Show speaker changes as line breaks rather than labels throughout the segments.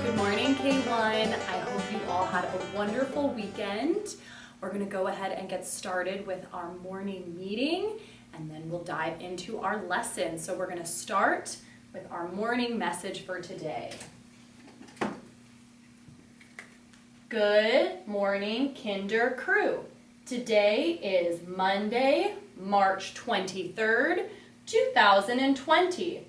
Good morning, K1. I hope you all had a wonderful weekend. We're going to go ahead and get started with our morning meeting, and then we'll dive into our lesson. So we're going to start with our morning message for today. Good morning, Kinder Crew. Today is Monday, March 23rd, 2020.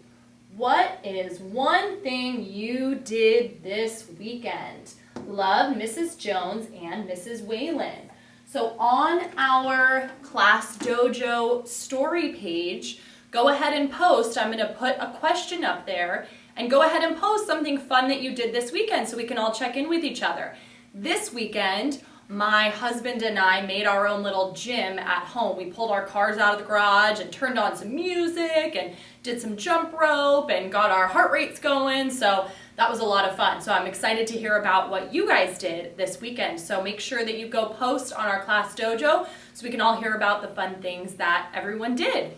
What is one thing you did this weekend? Love, Mrs. Jones and Mrs. Whalen. So on our Class Dojo story page, go ahead and post. I'm going to put a question up there, and go ahead and post something fun that you did this weekend so we can all check in with each other. This weekend, my husband and I made our own little gym at home. We pulled our cars out of the garage and turned on some music and did some jump rope and got our heart rates going. So that was a lot of fun. So I'm excited to hear about what you guys did this weekend. So make sure that you go post on our Class Dojo so we can all hear about the fun things that everyone did.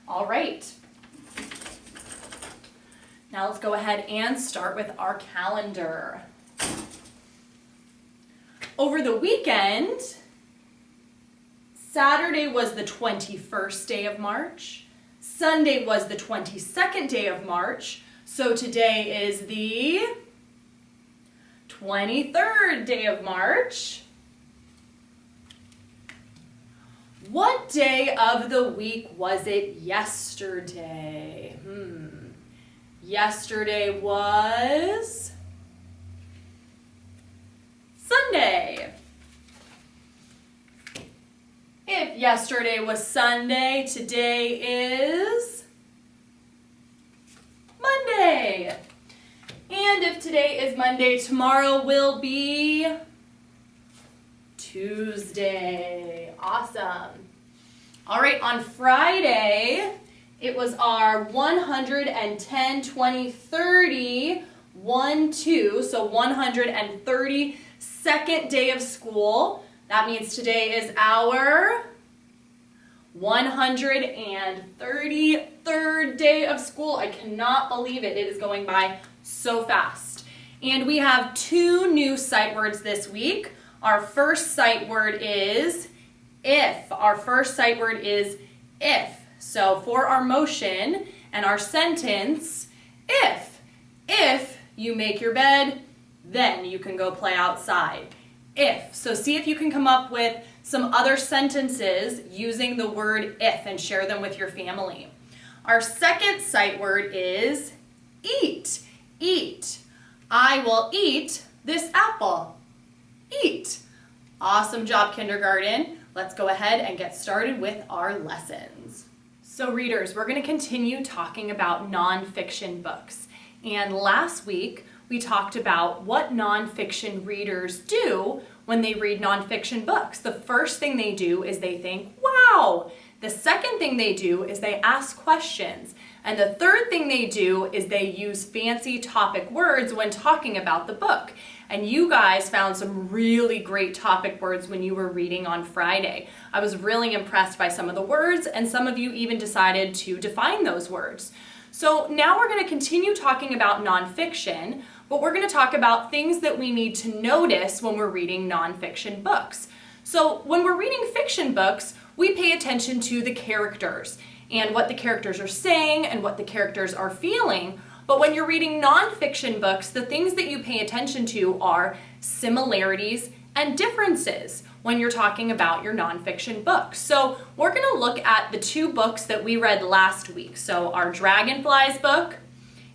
All right. Now let's go ahead and start with our calendar. Over the weekend, Saturday was the 21st day of March. Sunday was the 22nd day of March. So today is the 23rd day of March. What day of the week was it yesterday? Yesterday was Sunday. If yesterday was Sunday, today is Monday. And if today is Monday, tomorrow will be Tuesday. Awesome. All right, on Friday, it was our 110, 20, 30, 1, 2, so 132nd day of school. That means today is our 133rd day of school. I cannot believe it. It is going by so fast. And we have two new sight words this week. Our first sight word is if. Our first sight word is if. So for our motion and our sentence, if you make your bed, then you can go play outside. If. So see if you can come up with some other sentences using the word if and share them with your family. Our second sight word is eat. Eat. I will eat this apple. Eat. Awesome job, kindergarten. Let's go ahead and get started with our lessons. So readers, we're going to continue talking about nonfiction books. And last week, we talked about what nonfiction readers do when they read nonfiction books. The first thing they do is they think, wow. The second thing they do is they ask questions. And the third thing they do is they use fancy topic words when talking about the book. And you guys found some really great topic words when you were reading on Friday. I was really impressed by some of the words, and some of you even decided to define those words. So now we're going to continue talking about nonfiction, but we're going to talk about things that we need to notice when we're reading nonfiction books. So when we're reading fiction books, we pay attention to the characters and what the characters are saying and what the characters are feeling. But when you're reading nonfiction books, the things that you pay attention to are similarities and differences when you're talking about your nonfiction books. So we're going to look at the two books that we read last week. So our Dragonflies book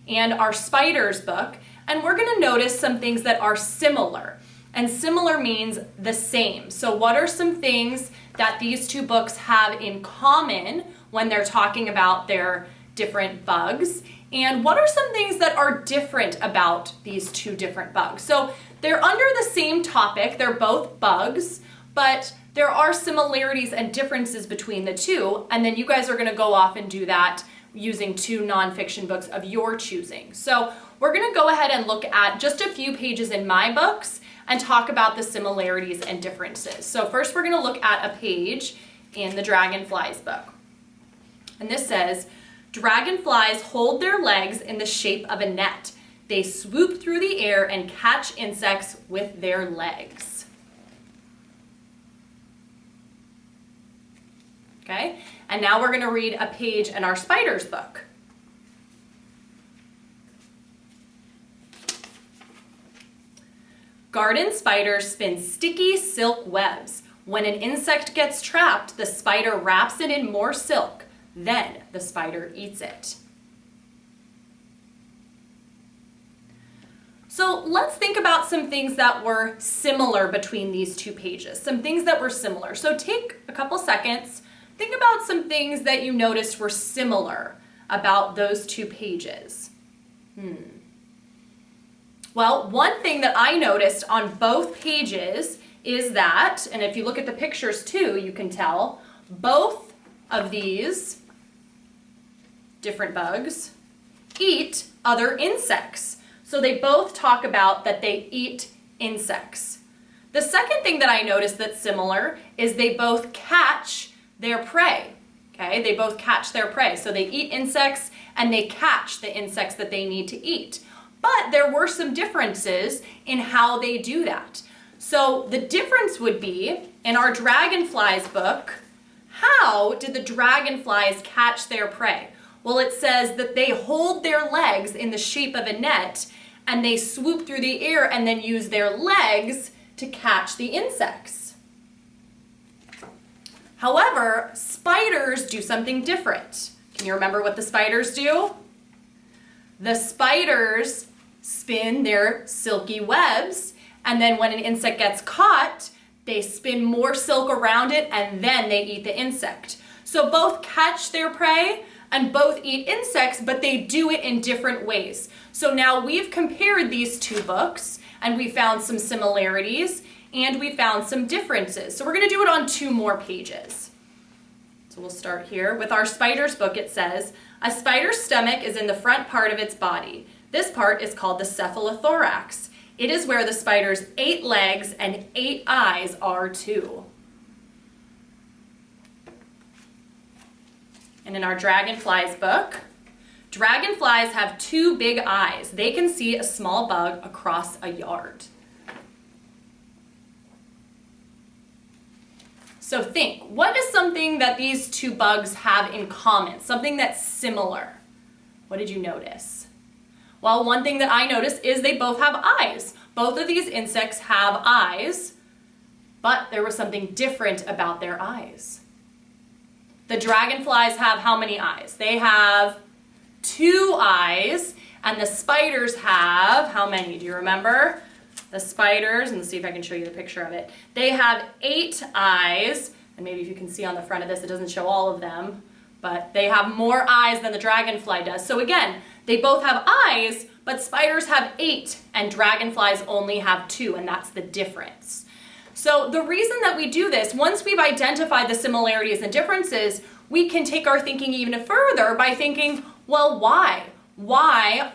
and our Spiders book. And we're going to notice some things that are similar. And similar means the same. So what are some things that these two books have in common when they're talking about their different bugs? And what are some things that are different about these two different bugs? So they're under the same topic. They're both bugs, but there are similarities and differences between the two. And then you guys are going to go off and do that using two nonfiction books of your choosing. So we're going to go ahead and look at just a few pages in my books and talk about the similarities and differences. So first we're going to look at a page in the Dragonflies book. And this says, dragonflies hold their legs in the shape of a net. They swoop through the air and catch insects with their legs. Okay, and now we're going to read a page in our spiders book. Garden spiders spin sticky silk webs. When an insect gets trapped, the spider wraps it in more silk. Then the spider eats it. So let's think about some things that were similar between these two pages, some things that were similar. So take a couple seconds, think about some things that you noticed were similar about those two pages. Well, one thing that I noticed on both pages is that, and if you look at the pictures too, you can tell, both of these different bugs eat other insects. So they both talk about that they eat insects. The second thing that I noticed that's similar is they both catch their prey. Okay, they both catch their prey. So they eat insects and they catch the insects that they need to eat. But there were some differences in how they do that. So the difference would be, in our dragonflies book, how did the dragonflies catch their prey? Well, it says that they hold their legs in the shape of a net and they swoop through the air and then use their legs to catch the insects. However, spiders do something different. Can you remember what the spiders do? The spiders spin their silky webs, and then when an insect gets caught, they spin more silk around it and then they eat the insect. So both catch their prey and both eat insects, but they do it in different ways. So now we've compared these two books and we found some similarities and we found some differences. So we're going to do it on 2 more pages. So we'll start here. With our spiders book, it says, a spider's stomach is in the front part of its body. This part is called the cephalothorax. It is where the spider's 8 legs and 8 eyes are too. And in our dragonflies book, dragonflies have 2 big eyes. They can see a small bug across a yard. So think, what is something that these 2 bugs have in common? Something that's similar. What did you notice? Well, one thing that I noticed is they both have eyes. Both of these insects have eyes, but there was something different about their eyes. The dragonflies have how many eyes? They have 2 eyes, and the spiders have, how many? Do you remember? The spiders, and let's see if I can show you the picture of it. They have 8 eyes, and maybe if you can see on the front of this, it doesn't show all of them, but they have more eyes than the dragonfly does. So again, they both have eyes, but spiders have 8, and dragonflies only have 2, and that's the difference. So the reason that we do this, once we've identified the similarities and differences, we can take our thinking even further by thinking, well, why? Why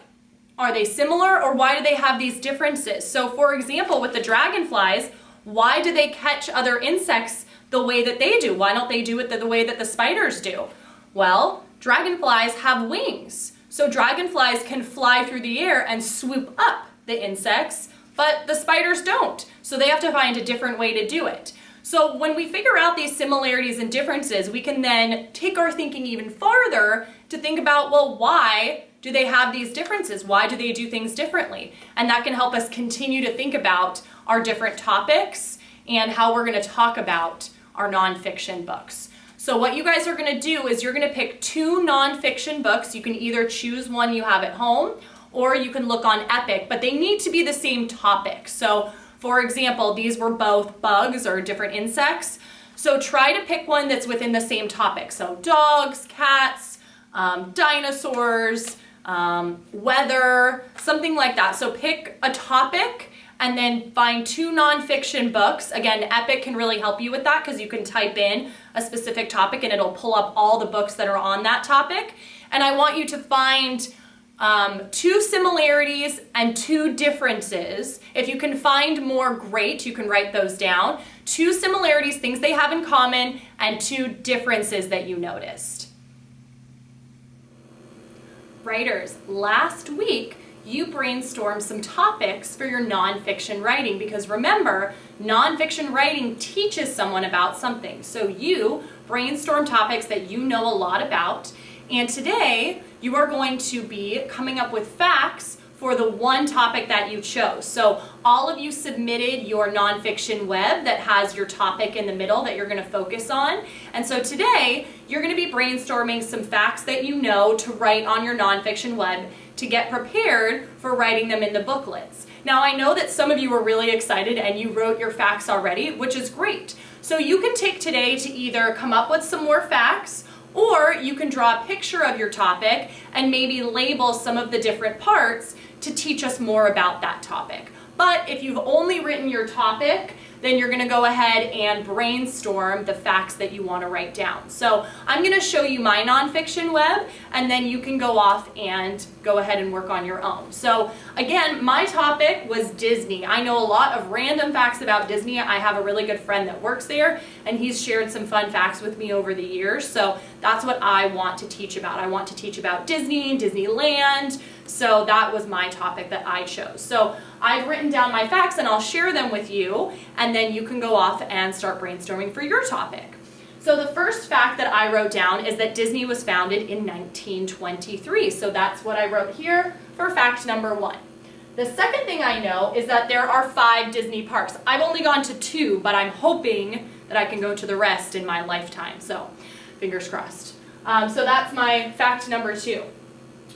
are they similar, or why do they have these differences? So for example, with the dragonflies, why do they catch other insects the way that they do? Why don't they do it the way that the spiders do? Well, dragonflies have wings. So dragonflies can fly through the air and swoop up the insects, but the spiders don't. So they have to find a different way to do it. So when we figure out these similarities and differences, we can then take our thinking even farther to think about, well, why do they have these differences? Why do they do things differently? And that can help us continue to think about our different topics and how we're going to talk about our nonfiction books. So what you guys are going to do is you're going to pick 2 nonfiction books. You can either choose one you have at home, or you can look on Epic, but they need to be the same topic. So for example, these were both bugs or different insects. So try to pick one that's within the same topic. So dogs, cats, dinosaurs, weather, something like that. So pick a topic and then find 2 nonfiction books. Again, Epic can really help you with that because you can type in a specific topic and it'll pull up all the books that are on that topic. And I want you to find 2 similarities and 2 differences. If you can find more, great, you can write those down. 2 similarities, things they have in common, and 2 differences that you noticed. Writers, last week you brainstorm some topics for your nonfiction writing, because remember, nonfiction writing teaches someone about something. So you brainstorm topics that you know a lot about, and today you are going to be coming up with facts for the one topic that you chose. So all of you submitted your nonfiction web that has your topic in the middle that you're going to focus on. And so today you're going to be brainstorming some facts that you know to write on your nonfiction web to get prepared for writing them in the booklets. Now I know that some of you are really excited and you wrote your facts already, which is great. So you can take today to either come up with some more facts, or you can draw a picture of your topic and maybe label some of the different parts to teach us more about that topic. But if you've only written your topic, then you're going to go ahead and brainstorm the facts that you want to write down. So I'm going to show you my nonfiction web, and then you can go off and go ahead and work on your own. So again, my topic was Disney. I know a lot of random facts about Disney. I have a really good friend that works there, and he's shared some fun facts with me over the years. So that's what I want to teach about. I want to teach about Disney, Disneyland. So that was my topic that I chose. So I've written down my facts and I'll share them with you, and then you can go off and start brainstorming for your topic. So the first fact that I wrote down is that Disney was founded in 1923. So that's what I wrote here for fact number 1. The second thing I know is that there are 5 Disney parks. I've only gone to 2, but I'm hoping that I can go to the rest in my lifetime. So fingers crossed. So that's my fact number 2.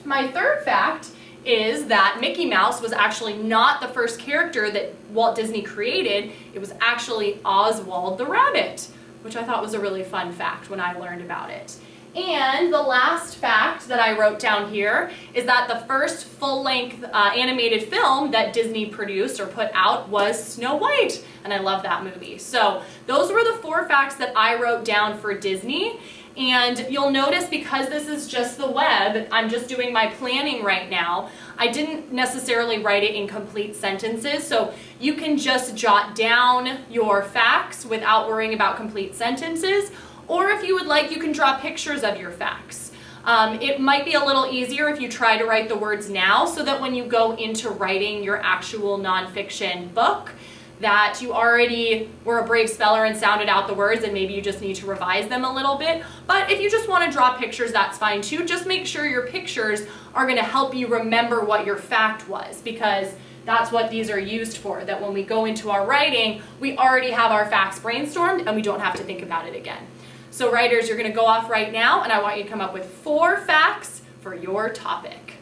My third fact is that Mickey Mouse was actually not the first character that Walt Disney created. It was actually Oswald the Rabbit, which I thought was a really fun fact when I learned about it. And the last fact that I wrote down here is that the first full-length animated film that Disney produced or put out was Snow White, and I love that movie. So those were the 4 facts that I wrote down for Disney. And you'll notice, because this is just the web, I'm just doing my planning right now, I didn't necessarily write it in complete sentences, so you can just jot down your facts without worrying about complete sentences, or if you would like, you can draw pictures of your facts. It might be a little easier if you try to write the words now, so that when you go into writing your actual nonfiction book, that you already were a brave speller and sounded out the words, and maybe you just need to revise them a little bit. But if you just want to draw pictures, that's fine too. Just make sure your pictures are going to help you remember what your fact was, because that's what these are used for, that when we go into our writing, we already have our facts brainstormed and we don't have to think about it again. So writers, you're going to go off right now, and I want you to come up with 4 facts for your topic.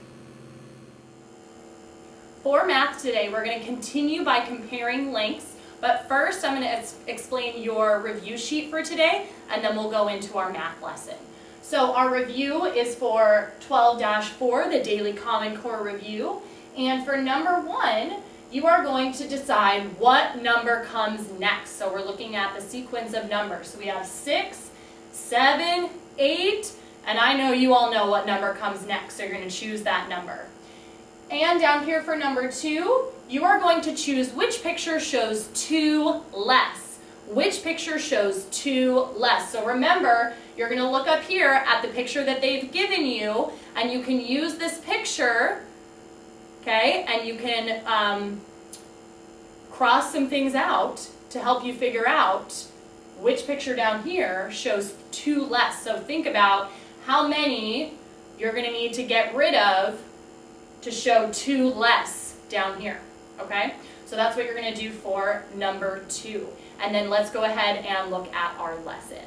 For math today, we're going to continue by comparing lengths, but first I'm going to explain your review sheet for today, and then we'll go into our math lesson. So our review is for 12-4, the Daily Common Core Review, and for number 1, you are going to decide what number comes next. So we're looking at the sequence of numbers. So we have 6, 7, 8, and I know you all know what number comes next, so you're going to choose that number. And down here for number 2, you are going to choose which picture shows 2 less. Which picture shows 2 less? So remember, you're going to look up here at the picture that they've given you, and you can use this picture, okay, and you can cross some things out to help you figure out which picture down here shows 2 less. So think about how many you're going to need to get rid of to show 2 less down here, okay? So that's what you're going to do for number 2. And then let's go ahead and look at our lesson.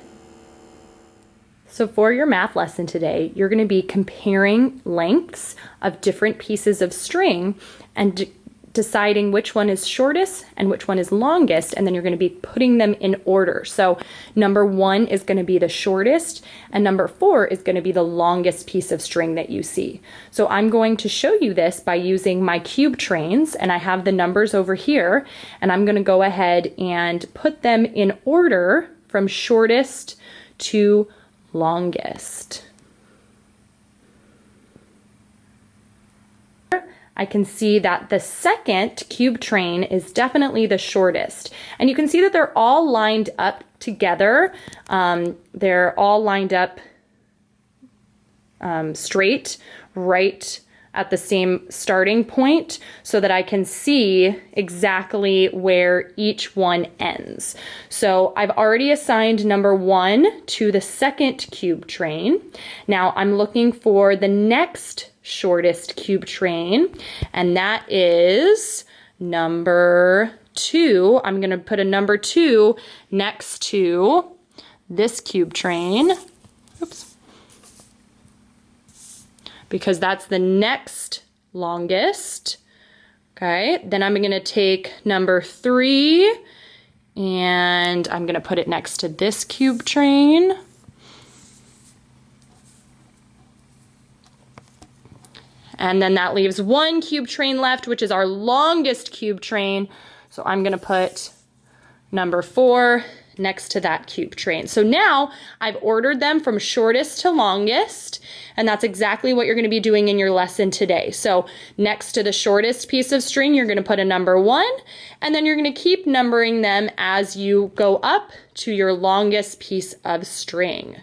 So for your math lesson today, you're going to be comparing lengths of different pieces of string and deciding which one is shortest and which one is longest, and then you're going to be putting them in order. So number 1 is going to be the shortest, and number 4 is going to be the longest piece of string that you see. So I'm going to show you this by using my cube trains, and I have the numbers over here, and I'm going to go ahead and put them in order from shortest to longest. I can see that the second cube train is definitely the shortest. And you can see that they're all lined up together. They're all lined up straight, right at the same starting point so that I can see exactly where each one ends. So I've already assigned number 1 to the second cube train. Now I'm looking for the next shortest cube train, and that is number 2. I'm going to put a number 2 next to this cube train. Oops. Because that's the next longest. Okay, then I'm gonna take number 3 and I'm gonna put it next to this cube train. And then that leaves 1 cube train left, which is our longest cube train. So I'm gonna put number 4 next to that cube train. So now I've ordered them from shortest to longest, and that's exactly what you're going to be doing in your lesson today. So next to the shortest piece of string, you're going to put a number 1, and then you're going to keep numbering them as you go up to your longest piece of string.